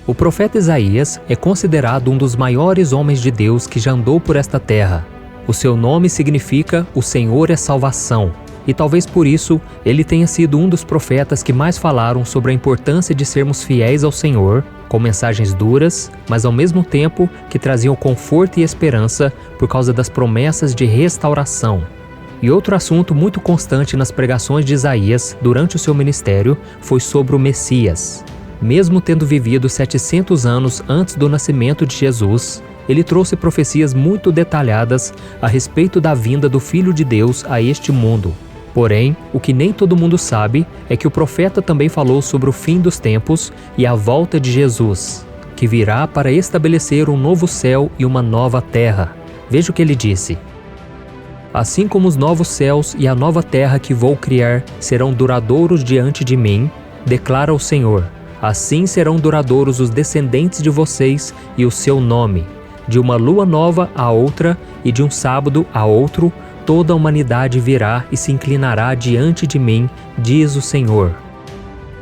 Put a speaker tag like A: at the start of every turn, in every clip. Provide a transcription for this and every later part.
A: O profeta Isaías é considerado um dos maiores homens de Deus que já andou por esta terra. O seu nome significa "O Senhor é Salvação", e talvez por isso ele tenha sido um dos profetas que mais falaram sobre a importância de sermos fiéis ao Senhor, com mensagens duras, mas ao mesmo tempo que traziam conforto e esperança por causa das promessas de restauração. E outro assunto muito constante nas pregações de Isaías durante o seu ministério foi sobre o Messias. Mesmo tendo vivido 700 anos antes do nascimento de Jesus, ele trouxe profecias muito detalhadas a respeito da vinda do Filho de Deus a este mundo. Porém, o que nem todo mundo sabe é que o profeta também falou sobre o fim dos tempos e a volta de Jesus, que virá para estabelecer um novo céu e uma nova terra. Veja o que ele disse: "Assim como os novos céus e a nova terra que vou criar serão duradouros diante de mim, declara o Senhor, assim serão duradouros os descendentes de vocês e o seu nome. De uma lua nova a outra e de um sábado a outro, toda a humanidade virá e se inclinará diante de mim, diz o Senhor."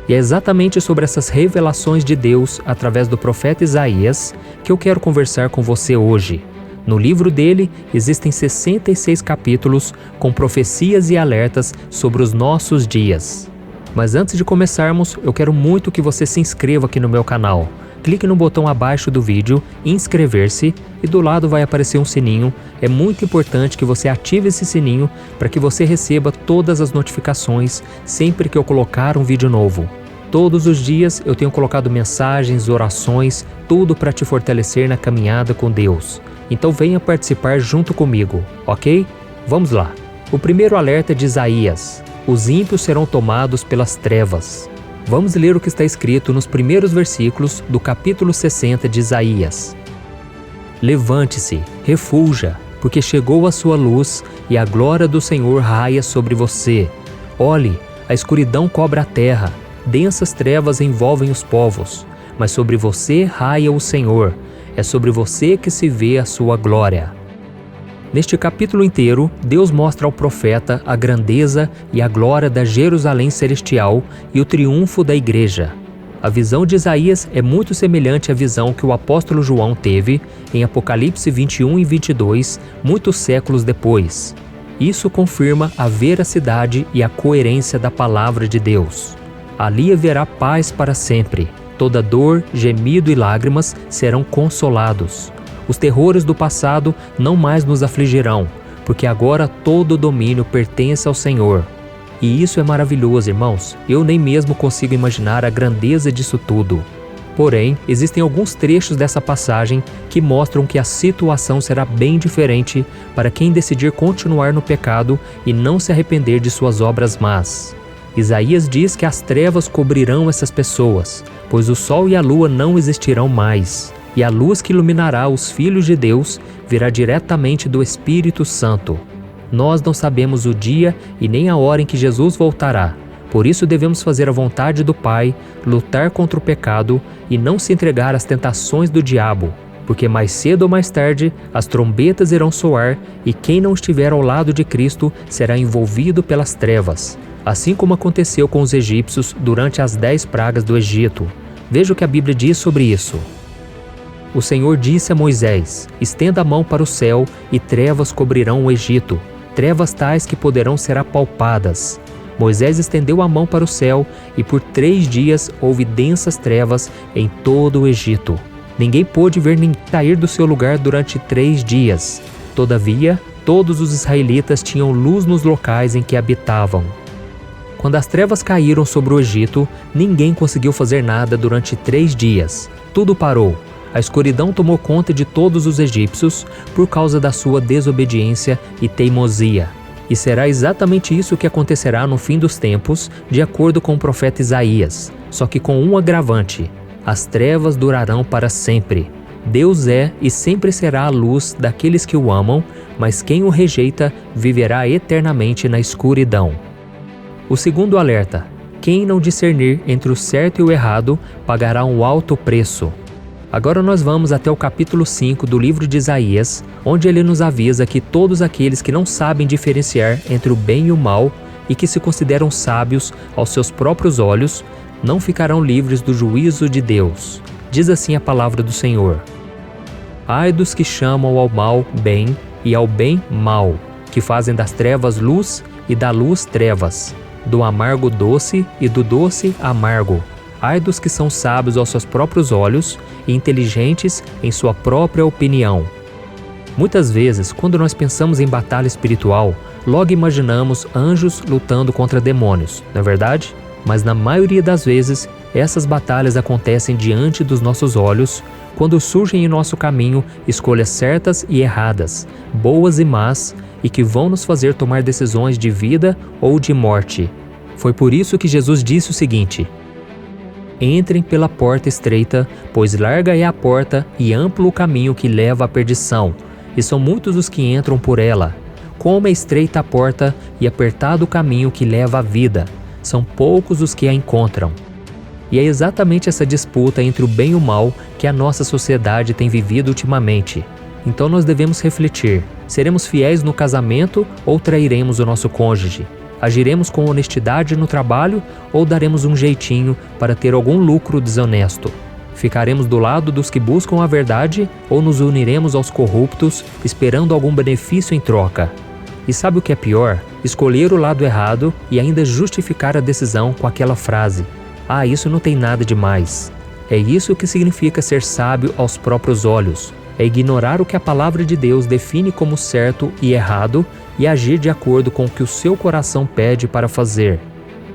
A: E é exatamente sobre essas revelações de Deus através do profeta Isaías que eu quero conversar com você hoje. No livro dele existem 66 capítulos com profecias e alertas sobre os nossos dias. Mas antes de começarmos, eu quero muito que você se inscreva aqui no meu canal. Clique no botão abaixo do vídeo, inscrever-se, e do lado vai aparecer um sininho. É muito importante que você ative esse sininho para que você receba todas as notificações sempre que eu colocar um vídeo novo. Todos os dias eu tenho colocado mensagens, orações, tudo para te fortalecer na caminhada com Deus. Então venha participar junto comigo, ok? Vamos lá. O primeiro alerta é de Isaías: os ímpios serão tomados pelas trevas. Vamos ler o que está escrito nos primeiros versículos do capítulo 60 de Isaías. "Levante-se, refulja, porque chegou a sua luz e a glória do Senhor raia sobre você. Olhe, a escuridão cobre a terra, densas trevas envolvem os povos, mas sobre você raia o Senhor, é sobre você que se vê a sua glória." Neste capítulo inteiro, Deus mostra ao profeta a grandeza e a glória da Jerusalém celestial e o triunfo da igreja. A visão de Isaías é muito semelhante à visão que o apóstolo João teve em Apocalipse 21 e 22, muitos séculos depois. Isso confirma a veracidade e a coerência da palavra de Deus. Ali haverá paz para sempre. Toda dor, gemido e lágrimas serão consolados. Os terrores do passado não mais nos afligirão, porque agora todo o domínio pertence ao Senhor. E isso é maravilhoso, irmãos. Eu nem mesmo consigo imaginar a grandeza disso tudo. Porém, existem alguns trechos dessa passagem que mostram que a situação será bem diferente para quem decidir continuar no pecado e não se arrepender de suas obras más. Isaías diz que as trevas cobrirão essas pessoas, pois o sol e a lua não existirão mais. E a luz que iluminará os filhos de Deus virá diretamente do Espírito Santo. Nós não sabemos o dia e nem a hora em que Jesus voltará. Por isso devemos fazer a vontade do Pai, lutar contra o pecado e não se entregar às tentações do diabo, porque mais cedo ou mais tarde as trombetas irão soar e quem não estiver ao lado de Cristo será envolvido pelas trevas, assim como aconteceu com os egípcios durante as 10 pragas do Egito. Veja o que a Bíblia diz sobre isso. O Senhor disse a Moisés: "Estenda a mão para o céu e trevas cobrirão o Egito, trevas tais que poderão ser apalpadas." Moisés estendeu a mão para o céu e por 3 dias houve densas trevas em todo o Egito. Ninguém pôde ver ninguém sair do seu lugar durante 3 dias. Todavia, todos os israelitas tinham luz nos locais em que habitavam. Quando as trevas caíram sobre o Egito, ninguém conseguiu fazer nada durante 3 dias. Tudo parou. A escuridão tomou conta de todos os egípcios por causa da sua desobediência e teimosia. E será exatamente isso que acontecerá no fim dos tempos, de acordo com o profeta Isaías, só que com um agravante: as trevas durarão para sempre. Deus é e sempre será a luz daqueles que o amam, mas quem o rejeita viverá eternamente na escuridão. O segundo alerta: quem não discernir entre o certo e o errado pagará um alto preço. Agora nós vamos até o capítulo 5 do livro de Isaías, onde ele nos avisa que todos aqueles que não sabem diferenciar entre o bem e o mal e que se consideram sábios aos seus próprios olhos, não ficarão livres do juízo de Deus. Diz assim a palavra do Senhor: Ai dos que chamam ao mal bem e ao bem mal, que fazem das trevas luz e da luz trevas, do amargo doce e do doce amargo. Ai dos que são sábios aos seus próprios olhos e inteligentes em sua própria opinião. Muitas vezes, quando nós pensamos em batalha espiritual, logo imaginamos anjos lutando contra demônios, não é verdade? Mas na maioria das vezes, essas batalhas acontecem diante dos nossos olhos, quando surgem em nosso caminho escolhas certas e erradas, boas e más, e que vão nos fazer tomar decisões de vida ou de morte. Foi por isso que Jesus disse o seguinte: Entrem pela porta estreita, pois larga é a porta e amplo o caminho que leva à perdição, e são muitos os que entram por ela. Como é estreita a porta e apertado o caminho que leva à vida, são poucos os que a encontram. E é exatamente essa disputa entre o bem e o mal que a nossa sociedade tem vivido ultimamente. Então nós devemos refletir: seremos fiéis no casamento ou trairemos o nosso cônjuge? Agiremos com honestidade no trabalho ou daremos um jeitinho para ter algum lucro desonesto? Ficaremos do lado dos que buscam a verdade ou nos uniremos aos corruptos esperando algum benefício em troca? E sabe o que é pior? Escolher o lado errado e ainda justificar a decisão com aquela frase: Ah, isso não tem nada de mais. É isso que significa ser sábio aos próprios olhos. É ignorar o que a palavra de Deus define como certo e errado e agir de acordo com o que o seu coração pede para fazer.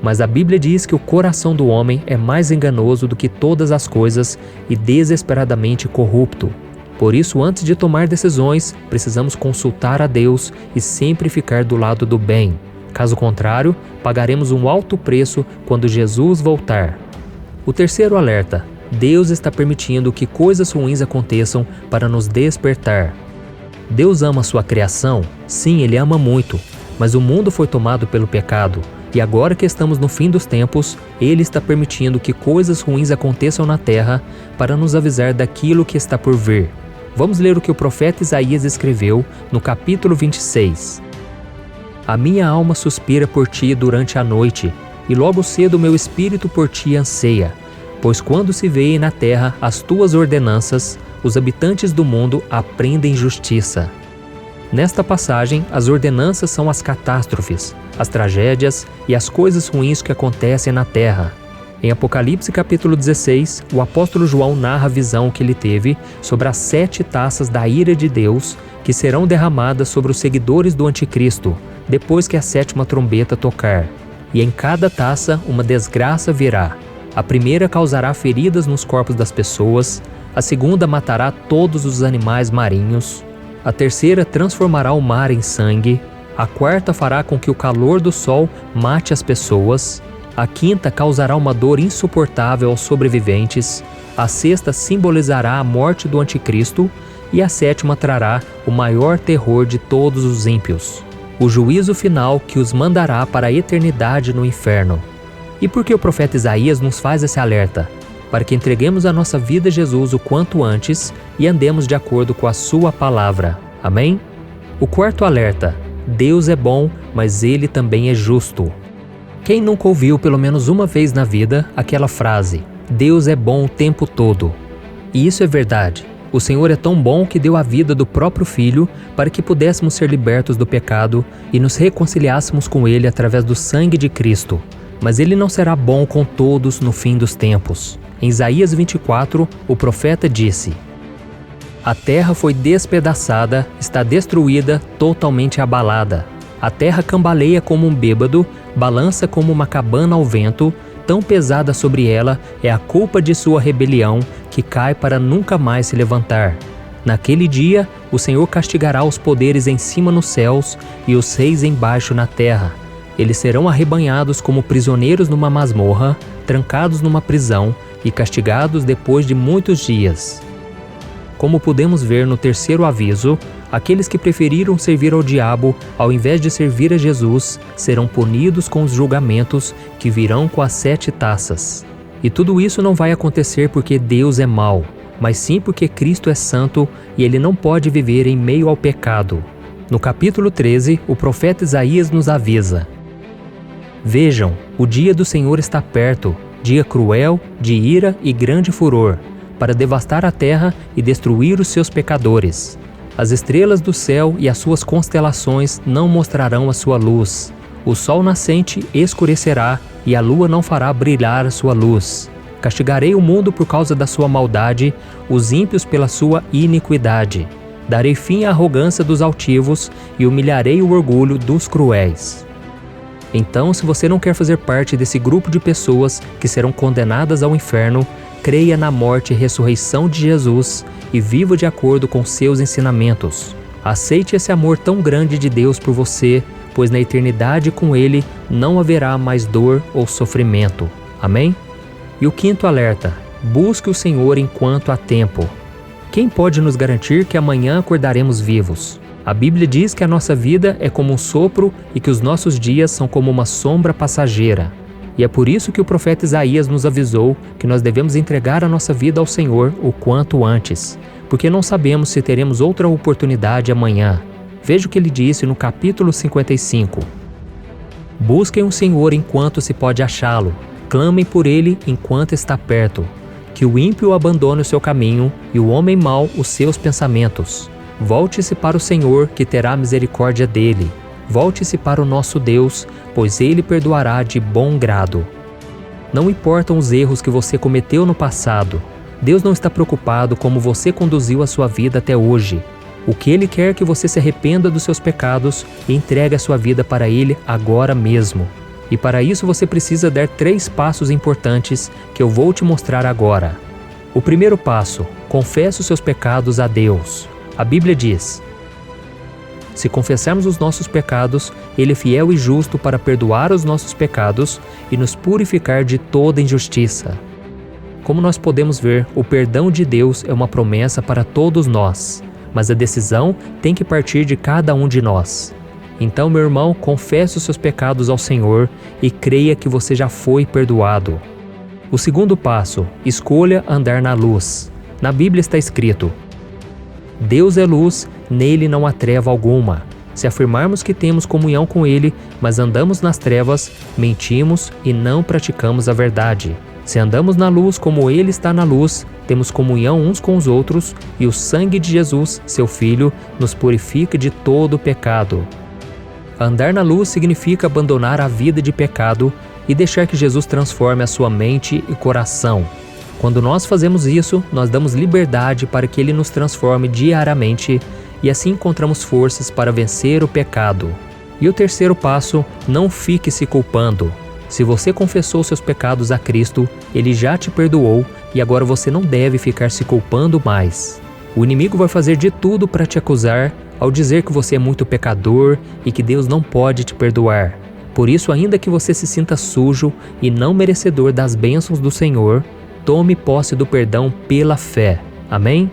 A: Mas a Bíblia diz que o coração do homem é mais enganoso do que todas as coisas e desesperadamente corrupto. Por isso, antes de tomar decisões, precisamos consultar a Deus e sempre ficar do lado do bem. Caso contrário, pagaremos um alto preço quando Jesus voltar. O terceiro alerta: Deus está permitindo que coisas ruins aconteçam para nos despertar. Deus ama a sua criação? Sim, Ele ama muito, mas o mundo foi tomado pelo pecado, e agora que estamos no fim dos tempos, Ele está permitindo que coisas ruins aconteçam na terra para nos avisar daquilo que está por vir. Vamos ler o que o profeta Isaías escreveu no capítulo 26. A minha alma suspira por ti durante a noite, e logo cedo meu espírito por ti anseia. Pois quando se veem na terra as tuas ordenanças, os habitantes do mundo aprendem justiça. Nesta passagem, as ordenanças são as catástrofes, as tragédias e as coisas ruins que acontecem na terra. Em Apocalipse capítulo 16, o apóstolo João narra a visão que ele teve sobre as 7 taças da ira de Deus que serão derramadas sobre os seguidores do Anticristo, depois que a 7ª trombeta tocar. E em cada taça uma desgraça virá. A primeira causará feridas nos corpos das pessoas, a segunda matará todos os animais marinhos, a terceira transformará o mar em sangue, a quarta fará com que o calor do sol mate as pessoas, a quinta causará uma dor insuportável aos sobreviventes, a sexta simbolizará a morte do Anticristo e a 7ª trará o maior terror de todos os ímpios, o juízo final que os mandará para a eternidade no inferno. E por que o profeta Isaías nos faz esse alerta? Para que entreguemos a nossa vida a Jesus o quanto antes e andemos de acordo com a sua palavra. Amém? O quarto alerta: Deus é bom, mas Ele também é justo. Quem nunca ouviu pelo menos uma vez na vida aquela frase: Deus é bom o tempo todo? E isso é verdade. O Senhor é tão bom que deu a vida do próprio Filho para que pudéssemos ser libertos do pecado e nos reconciliássemos com Ele através do sangue de Cristo. Mas Ele não será bom com todos no fim dos tempos. Em Isaías 24, o profeta disse: A terra foi despedaçada, está destruída, totalmente abalada. A terra cambaleia como um bêbado, balança como uma cabana ao vento, tão pesada sobre ela é a culpa de sua rebelião, que cai para nunca mais se levantar. Naquele dia, o Senhor castigará os poderes em cima nos céus e os reis embaixo na terra. Eles serão arrebanhados como prisioneiros numa masmorra, trancados numa prisão e castigados depois de muitos dias. Como podemos ver no terceiro aviso, aqueles que preferiram servir ao diabo ao invés de servir a Jesus serão punidos com os julgamentos que virão com as 7 taças. E tudo isso não vai acontecer porque Deus é mau, mas sim porque Cristo é santo e Ele não pode viver em meio ao pecado. No capítulo 13, o profeta Isaías nos avisa: Vejam, o dia do Senhor está perto, dia cruel, de ira e grande furor. para devastar a terra e destruir os seus pecadores. As estrelas do céu e as suas constelações não mostrarão a sua luz. O sol nascente escurecerá e a lua não fará brilhar a sua luz. Castigarei o mundo por causa da sua maldade, os ímpios pela sua iniquidade. Darei fim à arrogância dos altivos e humilharei o orgulho dos cruéis. Então, se você não quer fazer parte desse grupo de pessoas que serão condenadas ao inferno, creia na morte e ressurreição de Jesus e viva de acordo com seus ensinamentos. Aceite esse amor tão grande de Deus por você, pois na eternidade com Ele não haverá mais dor ou sofrimento. Amém? E o quinto alerta: busque o Senhor enquanto há tempo. Quem pode nos garantir que amanhã acordaremos vivos? A Bíblia diz que a nossa vida é como um sopro e que os nossos dias são como uma sombra passageira. E é por isso que o profeta Isaías nos avisou que nós devemos entregar a nossa vida ao Senhor o quanto antes, porque não sabemos se teremos outra oportunidade amanhã. Veja o que ele disse no capítulo 55. Busquem o Senhor enquanto se pode achá-lo, clamem por ele enquanto está perto. Que o ímpio abandone o seu caminho e o homem mau os seus pensamentos. Volte-se para o Senhor, que terá misericórdia dele. Volte-se para o nosso Deus, pois Ele perdoará de bom grado. Não importam os erros que você cometeu no passado. Deus não está preocupado como você conduziu a sua vida até hoje. O que Ele quer é que você se arrependa dos seus pecados e entregue a sua vida para Ele agora mesmo. E para isso você precisa dar 3 passos importantes que eu vou te mostrar agora. O primeiro passo: confesse os seus pecados a Deus. A Bíblia diz: se confessarmos os nossos pecados, Ele é fiel e justo para perdoar os nossos pecados e nos purificar de toda injustiça. Como nós podemos ver, o perdão de Deus é uma promessa para todos nós, mas a decisão tem que partir de cada um de nós. Então, meu irmão, confesse os seus pecados ao Senhor e creia que você já foi perdoado. O segundo passo: escolha andar na luz. Na Bíblia está escrito: Deus é luz, nele não há treva alguma. Se afirmarmos que temos comunhão com Ele, mas andamos nas trevas, mentimos e não praticamos a verdade. Se andamos na luz como Ele está na luz, temos comunhão uns com os outros e o sangue de Jesus, seu Filho, nos purifica de todo pecado. Andar na luz significa abandonar a vida de pecado e deixar que Jesus transforme a sua mente e coração. Quando nós fazemos isso, nós damos liberdade para que Ele nos transforme diariamente e assim encontramos forças para vencer o pecado. E o terceiro passo: não fique se culpando. Se você confessou seus pecados a Cristo, Ele já te perdoou e agora você não deve ficar se culpando mais. O inimigo vai fazer de tudo para te acusar ao dizer que você é muito pecador e que Deus não pode te perdoar. Por isso, ainda que você se sinta sujo e não merecedor das bênçãos do Senhor, tome posse do perdão pela fé. Amém?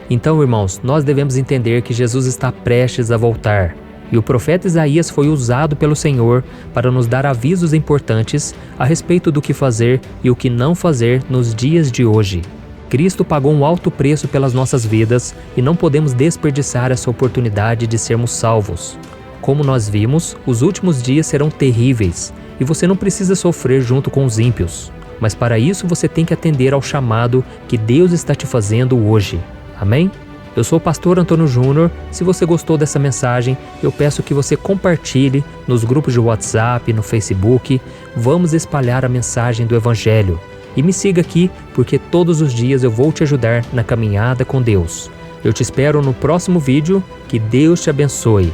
A: Então, irmãos, nós devemos entender que Jesus está prestes a voltar. E o profeta Isaías foi usado pelo Senhor para nos dar avisos importantes a respeito do que fazer e o que não fazer nos dias de hoje. Cristo pagou um alto preço pelas nossas vidas e não podemos desperdiçar essa oportunidade de sermos salvos. Como nós vimos, os últimos dias serão terríveis e você não precisa sofrer junto com os ímpios. Mas para isso você tem que atender ao chamado que Deus está te fazendo hoje. Amém? Eu sou o pastor Antônio Júnior. Se você gostou dessa mensagem, eu peço que você compartilhe nos grupos de WhatsApp, no Facebook. Vamos espalhar a mensagem do Evangelho. E me siga aqui, porque todos os dias eu vou te ajudar na caminhada com Deus. Eu te espero no próximo vídeo. Que Deus te abençoe.